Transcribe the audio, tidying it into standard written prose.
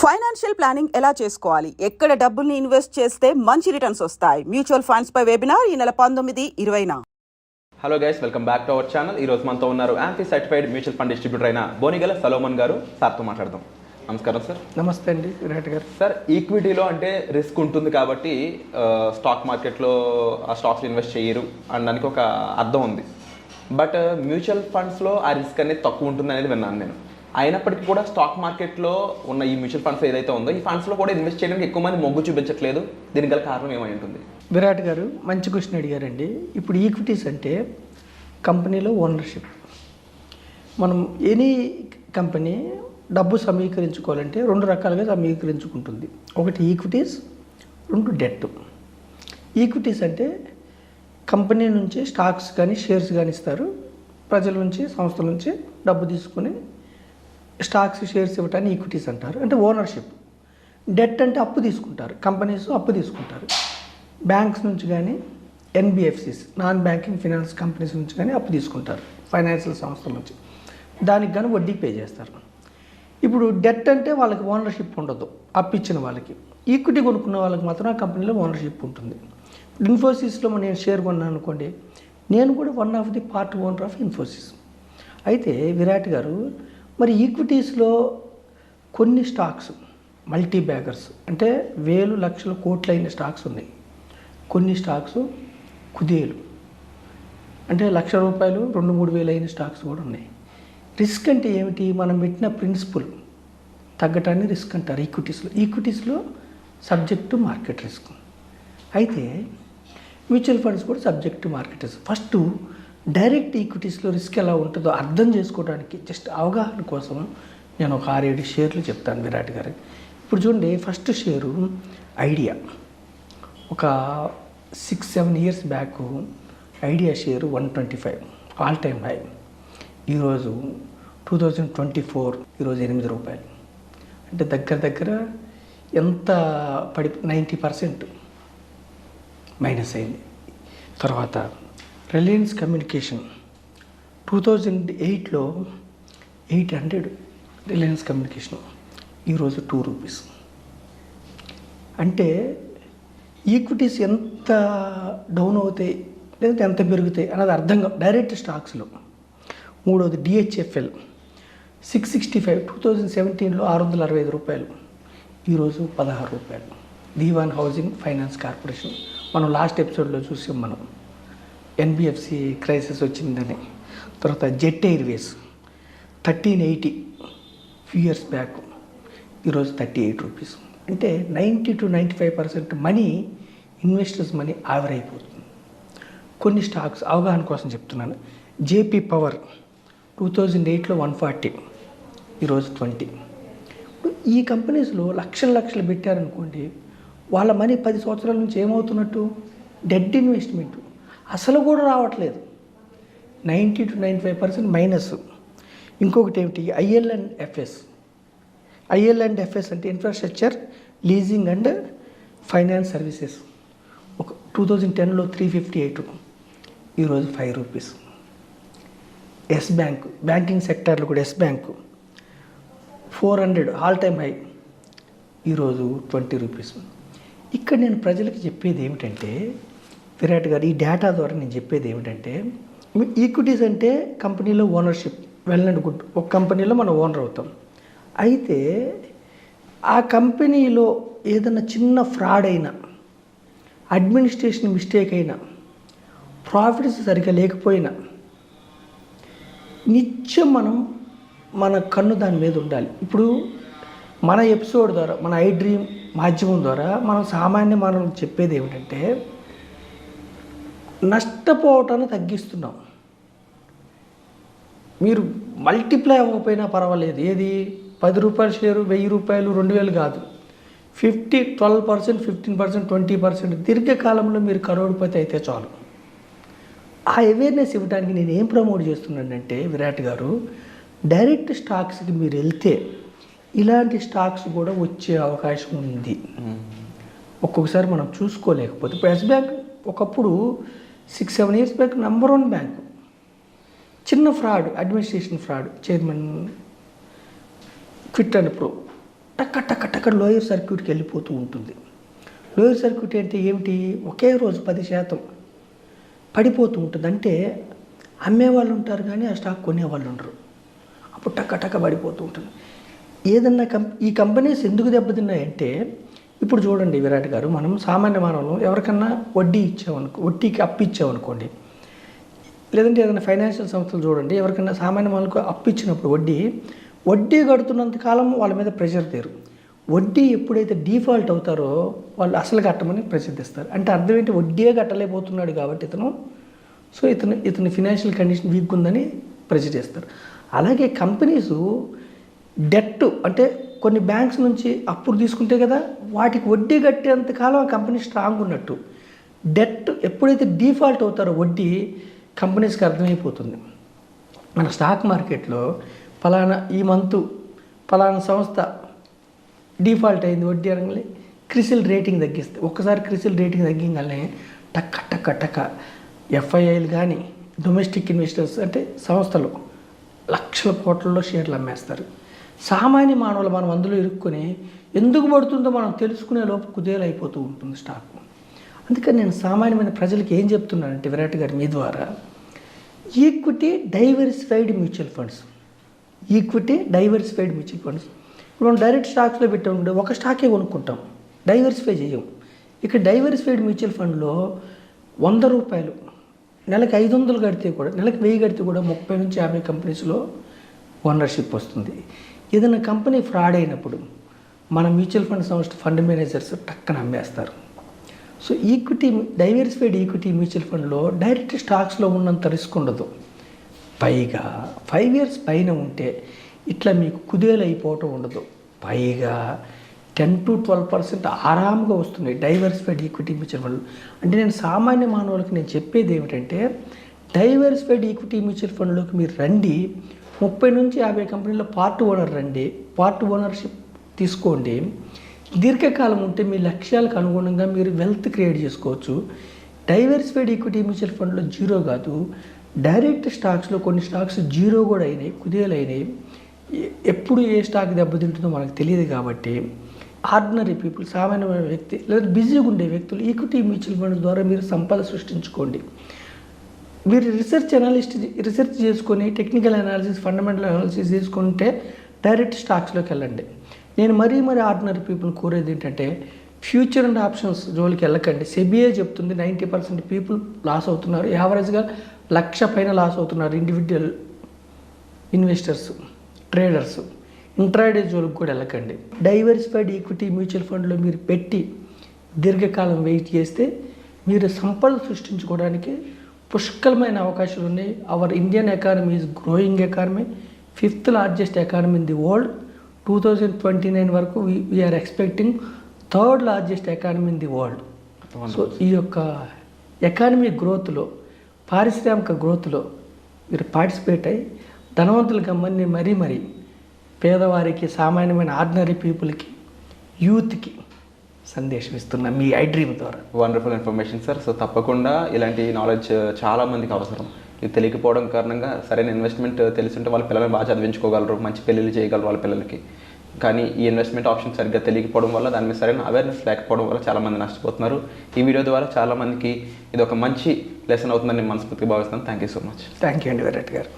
Financial planning ఎలా చేసుకోవాలి, ఎక్కడ డబ్బుల్ని ఇన్వెస్ట్ చేస్తే మంచి రిటర్న్స్ వస్తాయి, మ్యూచువల్ ఫండ్స్ పై వెబినార్ ఈ నెల 19-20న. Hello guys, welcome back to our channel. ఈరోజు మనతో ఉన్నారు AMFI certified mutual fund distributor అయిన బోనిగల సలోమన్ గారు. సార్తో మాట్లాడదాం. నమస్కారం సార్. నమస్తే అండి విరాట్ గారు. సార్, ఈక్విటీలో అంటే రిస్క్ ఉంటుంది కాబట్టి స్టాక్ మార్కెట్లో ఆ స్టాక్స్ ఇన్వెస్ట్ చేయరు అనడానికి ఒక అర్థం ఉంది. బట్ మ్యూచువల్ ఫండ్స్లో ఆ రిస్క్ అనేది తక్కువ ఉంటుంది అనేది విన్నాను నేను. అయినప్పటికీ కూడా స్టాక్ మార్కెట్లో ఉన్న ఈ మ్యూచువల్ ఫండ్స్ ఏదైతే ఉందో ఈ ఫండ్స్లో కూడా ఇన్వెస్ట్ చేయడానికి ఎక్కువ మంది మొగ్గు చూపించట్లేదు. దీనికి గల కారణం ఏమై ఉంటుంది? విరాట్ గారు మంచి క్వశ్చన్ అడిగారండి. ఇప్పుడు ఈక్విటీస్ అంటే కంపెనీలో ఓనర్షిప్. మనం ఎనీ కంపెనీ డబ్బు సమీకరించుకోవాలంటే రెండు రకాలుగా సమీకరించుకుంటుంది. ఒకటి ఈక్విటీస్, రెండు డెట్. ఈక్విటీస్ అంటే కంపెనీ నుంచి స్టాక్స్ కానీ షేర్స్ కానీ ఇస్తారు. ప్రజల నుంచి, సంస్థల నుంచి డబ్బు తీసుకుని స్టాక్స్, షేర్స్ ఇవ్వటాన్ని ఈక్విటీస్ అంటారు, అంటే ఓనర్షిప్. డెట్ అంటే అప్పు తీసుకుంటారు, కంపెనీస్ అప్పు తీసుకుంటారు. బ్యాంక్స్ నుంచి కానీ, NBFCs, non banking finance companies నుంచి కానీ అప్పు తీసుకుంటారు, ఫైనాన్షియల్ సంస్థల నుంచి. దానికి కానీ వడ్డీ పే చేస్తారు. ఇప్పుడు డెట్ అంటే వాళ్ళకి ఓనర్షిప్ ఉండదు, అప్పు ఇచ్చిన వాళ్ళకి. ఈక్విటీ కొనుక్కున్న వాళ్ళకి మాత్రం ఆ కంపెనీలో ఓనర్షిప్ ఉంటుంది. ఇన్ఫోసిస్లో నేను షేర్ కొన్నాను అనుకోండి, నేను కూడా one of the part owner of Infosys. అయితే విరాట్ గారు, మరి ఈక్విటీస్లో కొన్ని స్టాక్స్ మల్టీ బ్యాగర్స్ అంటే వేలు, లక్షలు, కోట్లు అయిన స్టాక్స్ ఉన్నాయి. కొన్ని స్టాక్స్ కుదేలు అంటే ₹1,00,000, 2-3 వేలు అయిన స్టాక్స్ కూడా ఉన్నాయి. రిస్క్ అంటే ఏమిటి? మనం పెట్టిన ప్రిన్సిపల్ తగ్గటాన్ని రిస్క్ అంటారు ఈక్విటీస్లో సబ్జెక్ట్ టు మార్కెట్ రిస్క్. అయితే మ్యూచువల్ ఫండ్స్ కూడా subject to market risk. First direct ఈక్విటీస్లో రిస్క్ ఎలా ఉంటుందో అర్థం చేసుకోవడానికి, జస్ట్ అవగాహన కోసం నేను ఒక 6-7 షేర్లు చెప్తాను విరాట్ గారు. ఇప్పుడు చూడండి, ఫస్ట్ షేరు ఐడియా. ఒక 6-7 years back idea share 125 all time high. ఈరోజు 2024 ఈరోజు ₹8. అంటే దగ్గర ఎంత 90% మైనస్ అయింది. తర్వాత రిలయన్స్ కమ్యూనికేషన్ 2008లో 800 రిలయన్స్ కమ్యూనికేషన్, ఈరోజు ₹2. అంటే ఈక్విటీస్ ఎంత డౌన్ అవుతాయి లేదంటే ఎంత పెరుగుతాయి అన్నది అర్థంగా డైరెక్ట్ స్టాక్స్లో. మూడవది డిహెచ్ఎఫ్ఎల్ 665, 2017లో ₹665, ఈరోజు ₹16. దీవాన్ హౌసింగ్ ఫైనాన్స్ కార్పొరేషన్, మనం లాస్ట్ ఎపిసోడ్లో చూసాం మనం, ఎన్బిఎఫ్సి క్రైసిస్ వచ్చిందని. తర్వాత jet Airways 1380 few years back, ఈరోజు ₹38. అంటే 90-95% మనీ, ఇన్వెస్టర్స్ మనీ ఆవిరైపోతుంది. కొన్ని స్టాక్స్ అవగాహన కోసం చెప్తున్నాను. జేపీ పవర్ 2008లో 140, ఈరోజు 20. ఇప్పుడు ఈ కంపెనీస్లో లక్షలు పెట్టారనుకోండి, వాళ్ళ మనీ 10 సంవత్సరాల నుంచి ఏమవుతున్నట్టు? డెడ్ ఇన్వెస్ట్మెంట్, అసలు కూడా రావట్లేదు. 90-95% మైనస్. ఇంకొకటి ఏమిటి? ఐఎల్&ఎఫ్ఎస్ అంటే infrastructure leasing and finance services. ఒక 2010లో 358, ఈరోజు ₹5. ఎస్ బ్యాంక్, బ్యాంకింగ్ సెక్టార్లో కూడా Yes Bank 400 all time high, ఈరోజు ₹20. ఇక్కడ నేను ప్రజలకు చెప్పేది ఏమిటంటే విరాట్ గారు, ఈ డేటా ద్వారా నేను చెప్పేది ఏమిటంటే, ఈక్విటీస్ అంటే కంపెనీలో ఓనర్షిప్, వెల్ అండ్ గుడ్. ఒక కంపెనీలో మనం ఓనర్ అవుతాం. అయితే ఆ కంపెనీలో ఏదైనా చిన్న ఫ్రాడ్ అయినా, అడ్మినిస్ట్రేషన్ మిస్టేక్ అయినా, ప్రాఫిట్స్ సరిగ్గా లేకపోయినా నిత్యం మన కన్ను దాని మీద ఉండాలి. ఇప్పుడు మన ఎపిసోడ్ ద్వారా, మన ఐ డ్రీమ్ మాధ్యమం ద్వారా మనం చెప్పేది ఏమిటంటే, నష్టపోవటాన్ని తగ్గిస్తున్నాం. మీరు మల్టిప్లై అవ్వకపోయినా పర్వాలేదు. ఏది? ₹10 షేరు, ₹1000, 2000 కాదు, 12%, 15%, 20% దీర్ఘకాలంలో మీరు కరోడ్పతి అయితే చాలు. ఆ అవేర్నెస్ ఇవ్వడానికి నేను ఏం ప్రమోట్ చేస్తున్నానంటే విరాట్ గారు, డైరెక్ట్ స్టాక్స్కి మీరు వెళ్తే ఇలాంటి స్టాక్స్ కూడా వచ్చే అవకాశం ఉంది. ఒక్కొక్కసారి మనం చూసుకోలేకపోతే. ఇప్పుడు ఎస్ బ్యాంక్ ఒకప్పుడు 6-7 ఇయర్స్ బ్యాక్ నంబర్ 1 బ్యాంకు. చిన్న fraud, administration fraud, chairman quit and pro టక్క టక్క టక్క లోయర్ సర్క్యూట్కి వెళ్ళిపోతూ ఉంటుంది. లోయర్ సర్క్యూట్ అంటే ఏమిటి? ఒకే రోజు 10% పడిపోతూ ఉంటుంది. అంటే అమ్మేవాళ్ళు ఉంటారు కానీ ఆ స్టాక్ కొనేవాళ్ళు ఉండరు. అప్పుడు టక్క టక్క పడిపోతూ ఉంటుంది. ఏదన్నా ఈ కంపెనీస్ ఎందుకు దెబ్బతిన్నాయంటే, ఇప్పుడు చూడండి విరాట్ గారు, మనం సామాన్య మానవులు ఎవరికన్నా వడ్డీకి అప్పు ఇచ్చామనుకోండి, లేదంటే ఏదైనా ఫైనాన్షియల్ సంస్థలు చూడండి, ఎవరికైనా సామాన్య మానవులకు అప్పు ఇచ్చినప్పుడు వడ్డీ కడుతున్నంత కాలం వాళ్ళ మీద ప్రెషర్ తీరు. వడ్డీ ఎప్పుడైతే డిఫాల్ట్ అవుతారో వాళ్ళు అసలు కట్టమని ప్రసిద్ధిస్తారు. అంటే అర్థం ఏంటి? వడ్డీయే కట్టలేకపోతున్నాడు కాబట్టి ఇతని ఫినాన్షియల్ కండిషన్ వీక్ ఉందని ప్రెషర్ చేస్తారు. అలాగే కంపెనీసు డెట్ అంటే కొన్ని బ్యాంక్స్ నుంచి అప్పులు తీసుకుంటే కదా, వాటికి వడ్డీ కట్టేంత కాలం ఆ కంపెనీ స్ట్రాంగ్ ఉన్నట్టు. డెట్ ఎప్పుడైతే డిఫాల్ట్ అవుతారో వడ్డీ కంపెనీస్కి అర్థమైపోతుంది. మన స్టాక్ మార్కెట్లో ఈ మంతు ఫలానా సంస్థ డిఫాల్ట్ అయింది వడ్డీ అనగానే క్రిసిల్ రేటింగ్ తగ్గిస్తే, ఒక్కసారి క్రిసిల్ రేటింగ్ తగ్గింగానే టక్క టక్క టక్క ఎఫ్ఐఐలు కానీ డొమెస్టిక్ ఇన్వెస్టర్స్ అంటే సంస్థలు లక్షల కోట్లలో షేర్లు అమ్మేస్తారు. సామాన్య మానవులు మనం అందులో ఇరుక్కొని ఎందుకు పడుతుందో మనం తెలుసుకునే లోపు కుదేలైపోతూ ఉంటుంది స్టాక్. అందుకని నేను సామాన్యమైన ప్రజలకు ఏం చెప్తున్నానంటే విరాట్ గారు మీ ద్వారా, ఈక్విటీ డైవర్సిఫైడ్ మ్యూచువల్ ఫండ్స్. ఇప్పుడు మనం డైరెక్ట్ స్టాక్స్లో పెట్టామంటే ఒక స్టాకే కొనుక్కుంటాం, డైవర్సిఫై చేయం. ఇక డైవర్సిఫైడ్ మ్యూచువల్ ఫండ్లో ₹100 నెలకు 500 కడితే కూడా, నెలకు 1000 కడితే కూడా 30 నుంచి 50 కంపెనీస్లో ఓనర్షిప్ వస్తుంది. ఏదైనా కంపెనీ ఫ్రాడ్ అయినప్పుడు మన మ్యూచువల్ ఫండ్ సంస్థ ఫండ్ మేనేజర్స్ టక్కన అమ్మేస్తారు. సో డైవర్సిఫైడ్ ఈక్విటీ మ్యూచువల్ ఫండ్లో డైరెక్ట్ స్టాక్స్లో ఉన్నంత రిస్క్ ఉండదు. పైగా 5 years పైన ఉంటే ఇట్లా మీకు కుదేలైపోవటం ఉండదు. పైగా 10 to 12% ఆరాముగా వస్తున్నాయి డైవర్సిఫైడ్ ఈక్విటీ మ్యూచువల్ ఫండ్లు. అంటే నేను సామాన్య మానవులకు నేను చెప్పేది ఏమిటంటే, డైవర్సిఫైడ్ ఈక్విటీ మ్యూచువల్ ఫండ్లోకి మీరు రండి, 30 నుంచి 50 కంపెనీల్లో పార్ట్ ఓనర్ రండి, పార్ట్ ఓనర్షిప్ తీసుకోండి. దీర్ఘకాలం ఉంటే మీ లక్ష్యాలకు అనుగుణంగా మీరు వెల్త్ క్రియేట్ చేసుకోవచ్చు. డైవర్సిఫైడ్ ఈక్విటీ మ్యూచువల్ ఫండ్లో జీరో కాదు, డైరెక్ట్ స్టాక్స్లో కొన్ని స్టాక్స్ జీరో కూడా అయినాయి, కుదేలైనాయి. ఎప్పుడు ఏ స్టాక్ దెబ్బతింటుందో మనకు తెలియదు. కాబట్టి ఆర్డినరీ పీపుల్, సామాన్యమైన వ్యక్తి లేదా బిజీగా ఉండే వ్యక్తులు ఈక్విటీ మ్యూచువల్ ఫండ్స్ ద్వారా మీరు సంపద సృష్టించుకోండి. మీరు రీసెర్చ్ చేసుకొని టెక్నికల్ అనాలిసిస్, ఫండమెంటల్ అనాలిసిస్ చేసుకుంటే డైరెక్ట్ స్టాక్స్లోకి వెళ్ళండి. నేను మరీ ఆర్డినరీ పీపుల్ కోరేది ఏంటంటే, ఫ్యూచర్ అండ్ ఆప్షన్స్ జోలికి వెళ్ళకండి. సెబిఏ చెప్తుంది 90% పీపుల్ లాస్ అవుతున్నారు, యావరేజ్గా 1,00,000 పైన లాస్ అవుతున్నారు ఇండివిజువల్ ఇన్వెస్టర్స్, ట్రేడర్స్. ఇంట్రాడే జోలికి కూడా వెళ్ళకండి. డైవర్సిఫైడ్ ఈక్విటీ మ్యూచువల్ ఫండ్లో మీరు పెట్టి దీర్ఘకాలం వెయిట్ చేస్తే మీరు సంపద సృష్టించుకోవడానికి పుష్కలమైన అవకాశాలు ఉన్నాయి. Our Indian economy is growing economy, 5th largest economy in the world. 2029 వరకు we are expecting 3rd largest economy in the world. So ఈ యొక్క ఎకానమీ గ్రోత్లో, పారిశ్రామిక గ్రోత్లో మీరు పార్టిసిపేట్ అయ్యి ధనవంతులు గమ్మని మరీ పేదవారికి, సామాన్యమైన ఆర్డినరీ పీపుల్కి, యూత్కి సందేశం ఇస్తున్నా మీ ఐ డ్రీమ్ ద్వారా. Wonderful information sir. సో తప్పకుండా ఇలాంటి నాలెడ్జ్ చాలా మందికి అవసరం. ఇది తెలియకపోవడం కారణంగా సరైన ఇన్వెస్ట్మెంట్ తెలిసింటే వాళ్ళ పిల్లల్ని బాగా చదివించుకోగలరు, మంచి పెళ్ళిళ్ళు చేయగలరు వాళ్ళ పిల్లలకి. కానీ ఈ ఇన్వెస్ట్మెంట్ ఆప్షన్ సరిగ్గా తెలియకపోవడం వల్ల, దాని మీద సరైన అవేర్నెస్ లేకపోవడం వల్ల చాలామంది నష్టపోతున్నారు. ఈ వీడియో ద్వారా చాలామందికి ఇది ఒక మంచి లెసన్ అవుతుందని నేను మనస్ఫూర్తిగా భావిస్తున్నాను. Thank you so much. Thank you అండి విరాట్ గారు.